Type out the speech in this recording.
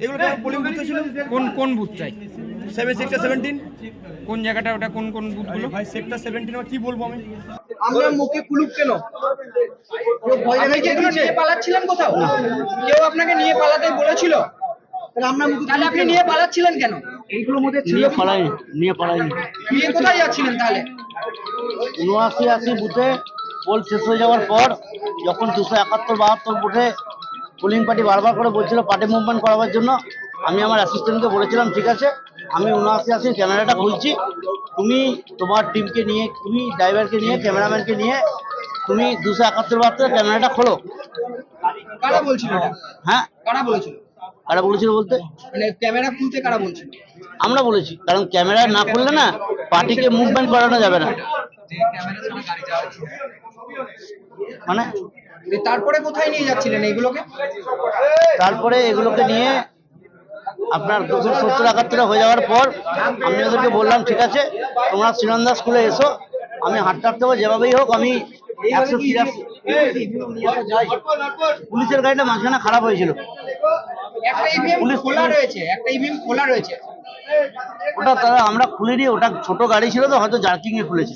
এগুলো তো polling booth ছিল। কোন কোন বুথটাই? সেক্টর 17। কোন জায়গাটা ওটা? কোন কোন বুথগুলো? ভাই সেক্টর 17 কি বলবো আমি? আমরা মুখে কুলুপ কেন? আপনি কি এগুলো নিয়ে পালাচ্ছিলেন কোথাও? কেউ আপনাকে নিয়ে পালাতে বলেছিল? তাহলে আপনি নিয়ে পালাচ্ছিলেন কেন? এইগুলোর মধ্যে নিয়ে পালাইনি, নিয়ে পালাইনি। নিয়ে কোথায় যাচ্ছিলেন তাহলে? 79-80 বুথে পোল শেষ হয়ে যাওয়ার পর যখন 271-72 বুথে পোলিং পার্টি বারবার করে বলছিল পার্টি মুভমেন্ট করাবার জন্য, আমি আমার অ্যাসিস্ট্যান্টকে বলেছিলাম ঠিক আছে আমি 79-80 ক্যামেরাটা খুলছি, তুমি তোমার টিমকে নিয়ে, তুমি ড্রাইভারকে নিয়ে, ক্যামেরাম্যানকে নিয়ে তুমি 271-72 ক্যামেরাটা খোলো। কারা বলছিল এটা? হ্যাঁ, কারা বলেছিল? কারা বলেছিল বলতে মানে ক্যামেরা খুলতে কারা বলছিল? আমরা বলেছি, কারণ ক্যামেরা না খুললে না পার্টিকে মুভমেন্ট করানো যাবে না। মানে তারপরে কোথায় নিয়ে যাচ্ছিলেন এইগুলোকে? তারপরে এগুলোকে নিয়ে আপনার 270-71 হয়ে যাওয়ার পর আমি ওদেরকে বললাম ঠিক আছে তোমরা শ্রীনন্দা স্কুলে এসো, আমি হাঁটতে হাঁটতে যেভাবেই হোক আমি 183 পুলিশের গাড়িটা মাঝখানে খারাপ হয়েছিল। একটা ইভিএম খোলা রয়েছে, একটা ইভিএম খোলা রয়েছে। ওটা তারা আমরা খুলিনি, ওটা ছোট গাড়ি ছিল তো হয়তো জার্কিং এ খুলেছে।